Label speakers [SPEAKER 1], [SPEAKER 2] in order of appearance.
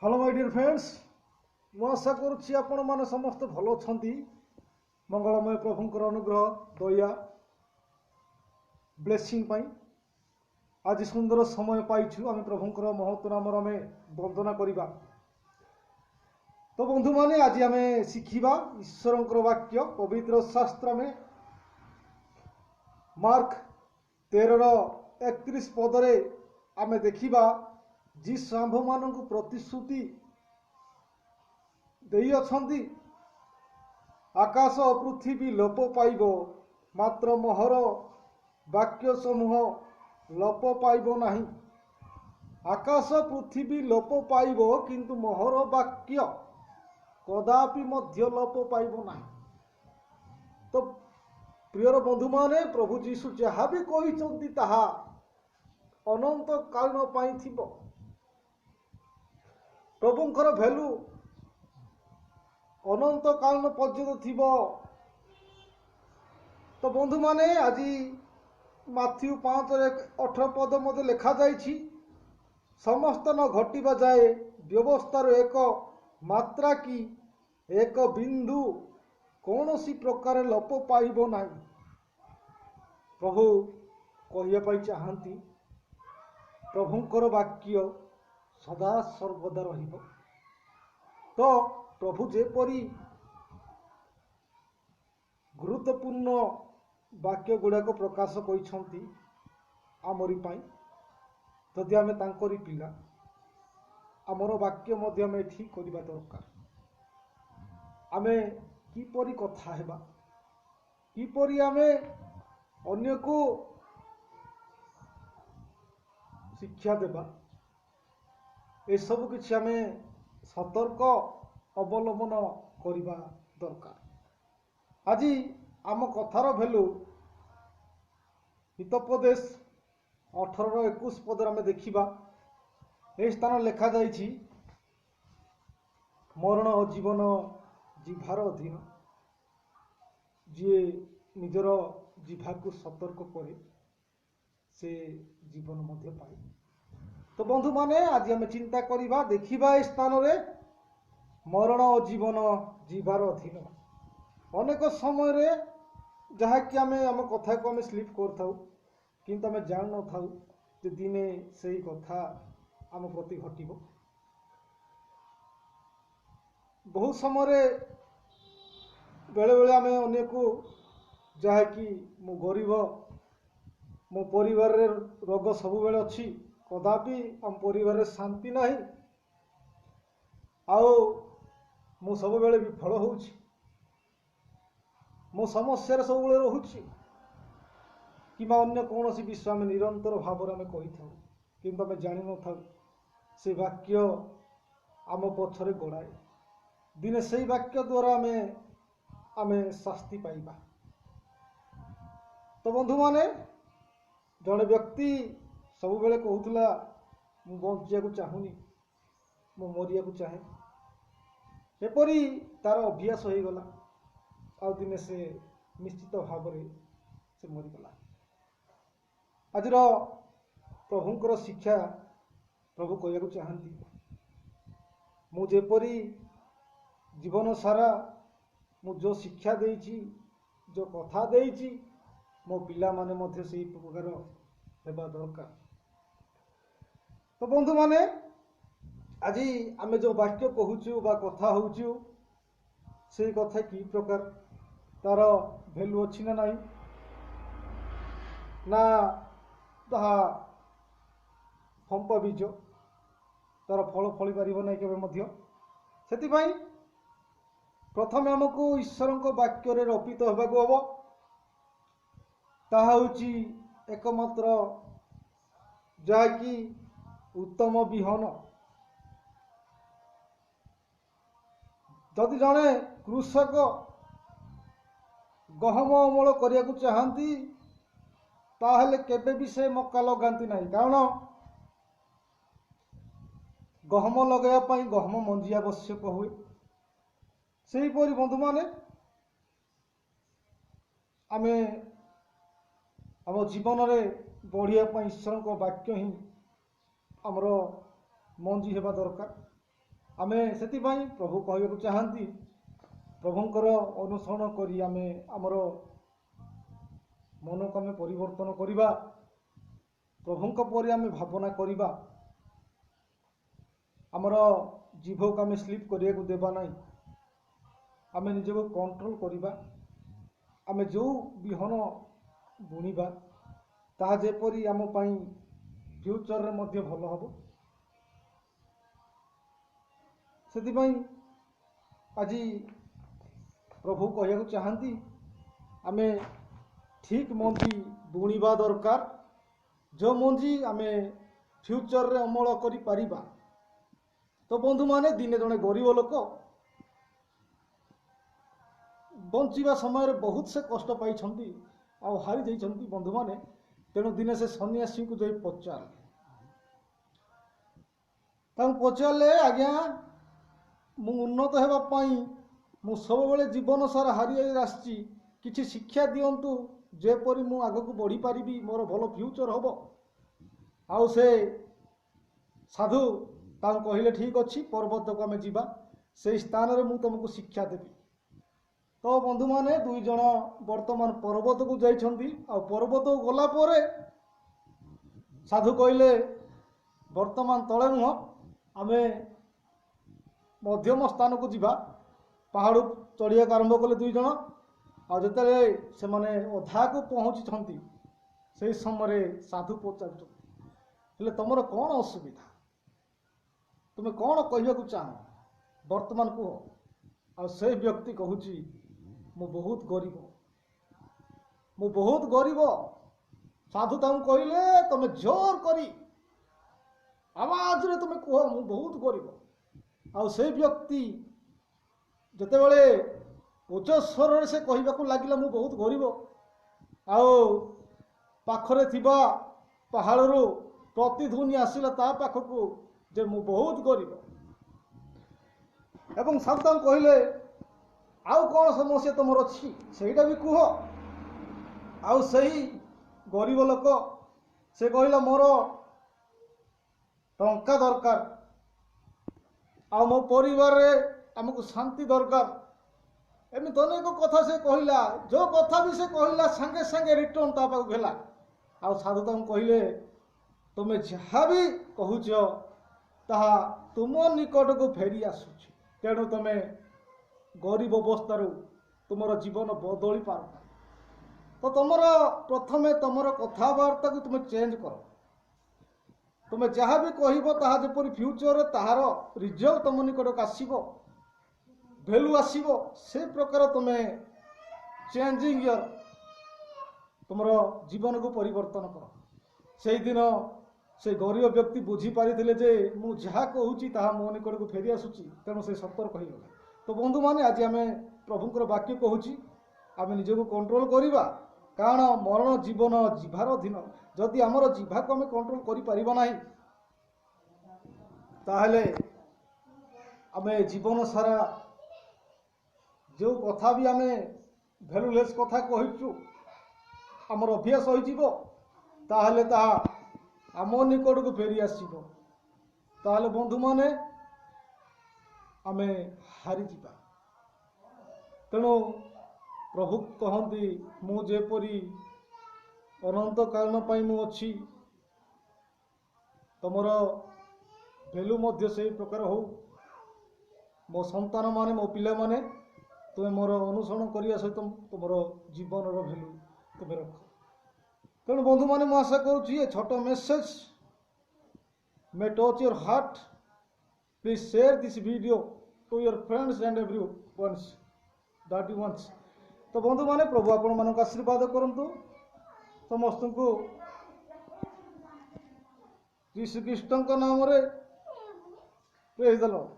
[SPEAKER 1] Hello my dear friends मु आशा करुच्ची आपण मैंने समस्त भल अच्छा मंगलमय प्रभुंकर अनुग्रह दया ब्लेसिंग आज सुंदर समय पाइछु आम प्रभुंकर महत्व नाम आम वंदना करवा। तो बंधु माने आज आम शिखा ईश्वर वाक्य पवित्र शास्त्र में मार्क 13:31 पदरे आम देखा जीसु आंभ मान प्रतिश्रुति देई अछंती आकाश पृथ्वी लोप पाइब मात्र मोहर वाक्य समूह लोप पाइब नाही। आकाश पृथ्वी लोप पाइब किंतु मोहर वाक्य कदापि मध्य लोप पाइब नाही। तो प्रियर बंधु माने प्रभु जीशु जहाँ भी कहिसंती ताहा अनंत कालीन पाई थिबो। प्रभुंकर भैल्यू अनंत कालीन पर्यंत थिबो। तो बंधु माने आज माथ्यू 5:18 पद मध्य लिखा जाइछि समस्त न घटिबा जाए व्यवस्थार एक मात्रा की एक बिंदु कौन सी प्रकार लोप पाइब नाही। प्रभु कहिया पाई चाहती प्रभुंकर वाक्य सदा सर्वदा रहिब। तो प्रभु जेपरी गुरुत्वपूर्ण वाक्य गुड़ाक प्रकाश करछंती आमरी पाई जदि आमे तांकरी पिला आमर वाक्य मध्य आमे ठीक करबा दरकार। आमे किपरि कथा हेबा किपरि आमे अन्य को शिक्षा देबा ए सब किछि आमे सतर्क अवलंबन करबा दरकार। आज आम कथार भैल्यू हितोपदेश 18:21 पदर आम देखा ए स्थान लिखा जाइछि मरण और जीवन जिभार अधीन जी निजर जिभा को सतर्क करे से जीवन मध्य पाए। तो बंधु माने आज आम चिंता करिबा देखिबा ए स्थान रे मरण और जीवन जिभार अधीन। अनेक समय रे जहा कि आम कथा को आम स्लीप कर थाउ किंतु आम जान न थाउ जे दिने सही कथा आम प्रति घटिबो। बहुत समय रे बेले बेले आम अन्य को जहा कि मो गरीब मो परिवार रे रोग सब बेले अच्छी कदापि आम परिवार रे शांति नहीं आओ मु सब बेले विफल होउछि मो समस्या सब बेले रहुछि कि अन्य कौन सी विषय में निरंतर भाव में कही था कि आम जान न था से वाक्य आम पछरे गड़ाए दिने से वाक्य द्वारा आम शास्ति पाइबा। तो बंधु माने जड़े व्यक्ति सब बेले कहूला मु बंचिया को चाहूनी मु मरिया को चाहे एपरी तार अभ्यास हो गला आ दिने से निश्चित भाव से मरीगला। आज प्रभुंकर शिक्षा प्रभु कहू चाहती मु जेपरी जीवन सारा मु जो शिक्षा देइछि जो कथा देइछि मो पिला माने मध्य से प्रकार हेबा दरकार। तो बंधु माने आज आमे जो वाक्य कहूचु बा कथा होउचु से कथा की प्रकार तार भैल्यू अच्छी ना नहीं ना ताहा फंप बीज तार फल फली पारिब नहीं केबे मध्य। सेतिबाई प्रथमे हमको ईश्वर वाक्य रे रपित होबाको हबो ताहा होची एकमात्र जाकी उत्तम विहन। जदि जड़े कृषक गहम अमल करिया को चाहती ताहले केबे भी से मक्का लगाती नहीं कारण गहम लगाया पाई गहम मंजी आवश्यक हुए। से परी बंधु माने आमे आम जीवन में बढ़िया ईश्वर वाक्य ही आमर मंजी हेबा दरकार। आमे सेतिबाई प्रभु कहବାକୁ चाहती प्रभुंकर अनुसरण करी आमे आमर मन को आमे परिवर्तन करिबा प्रभुंक परि आमे भावना करिबा आमर जीभ को आमे स्लीप करिया को देबा नाही आमे निजको कंट्रोल करिबा आमे जो बिहन बुणिबा ताहा जेपरि आम पई फ्यूचर रे मध्य भलो हबो सेतिबाई आजी प्रभु कहया को चाहती आमे ठीक मंजी बुणिबा दरकार जो मंजी आमे फ्यूचर रे अमल करि परिबा। तो बंधु माने दिने जने गरीब लोक बंचिबा समय रे बहुत से कष्ट पाई आ हारी जाइछंती बंधु माने तेणु दिने से सन्यासी को जाई पचारे आज्ञा मु उन्नत हेबा पाई मु सब बेले जीवन सारा हारी आसी किछि शिक्षा दियंतु जेपरि मु आगको बढ़ी पारिबी मोर भलो फ्यूचर हबो आउ से साधु तां कहिले ठीक अछि पर्वत को आमे जीवा से स्थान रे मु तुमको शिक्षा देबी। तो बंधु माने दुई जण वर्तमान पर्वत को जाइछंती आ पर्वत को गला परे साधु कहिले वर्तमान तळे नुह आमे मध्यम स्थान को जीवा पहाड़ चढ़िया आरंभ कले दुई जण आ जतले से माने अधा को पहुंची से समय साधु पचार हेले तुमर कौन असुविधा तुम कौन कहवा को चाह वर्तमान कह आ से व्यक्ति कहूची मु बहुत गरीब साधु ताऊ कहले तुम जोर करी आवाज रे तुम कह मु बहुत गरीब आ से व्यक्ति जते बेले उच्च स्वर से कहवाक लगिला मु बहुत गरीब आओ पाखरे थिबा पहाड़रू प्रतिध्वनि आसिला ता पाखकू जे मु बहुत गरीब एवं साधु कहले आउ कौन समस्या तुमर अच्छी सेटा भी कह आउ सही गरीब लोक से कहला मोर टंका दरकार आ मो परिवार रे हमको शांति दरकार एमती अनेक कथा से कहला जो कथा भी से कहला संगे संगे रिटर्न ता पाक भेला आ साधु ताऊ कहले तुम जहाँ भी कहूच ताहा तुम निकट को फेरी आसुची तेणु तुम गरीब अवस्था तुमर जीवन बदली पार तो तुमर प्रथमे तुमर कथबार्ता को तुम चेंज कर तुम जहाँ भी कहब ताहा जेपरि फ्यूचर ताहार रिजल्ट तुम निकट आसब भैल्यू आसब से प्रकार तुम चेंजिंग यर तुमर जीवन को परिवर्तन कर से दिन से गरीब व्यक्ति बुझी पारिथिले जे मु जहाँ कहूची ताहा मो निकट को फेरी आसुची तेणु से सतर्क होइगला। तो बंधु माने आज आमे प्रभुंकर वाक्य कहूची आमे निजको कंट्रोल करिबा कारण मरण जीवन जीवार अधीन जदि आमर जीवा को आमे कंट्रोल करि परिबा नाही ताहले आमे जीवन सारा जो कथा भी आमे भैल्यूलेस कथा कहिचु आमर अभ्यास होइजिवो ताहले ताहा आम निकट को फेरी आसब ताहले बंधु माने आमे हारी जिबा तेणु प्रभु कहती मु जेपरी अनंत कारण पाई मु अच्छी तुमर भैल्यू मध्य से प्रकार हो मो संतान माने मो पिला माने तुम मोर अनुसरण करिया सहित तुमर जीवन भैल्यू तुम रख तेणु बंधु माने मु आशा करुँची छोट message may touch your heart please share this video to your friends and everyone that you wants. तो बंधु माने प्रभु आपण मानक आशीर्वाद करंतु समस्त को श्री कृष्ण नाम रे प्रेज द लॉर्ड।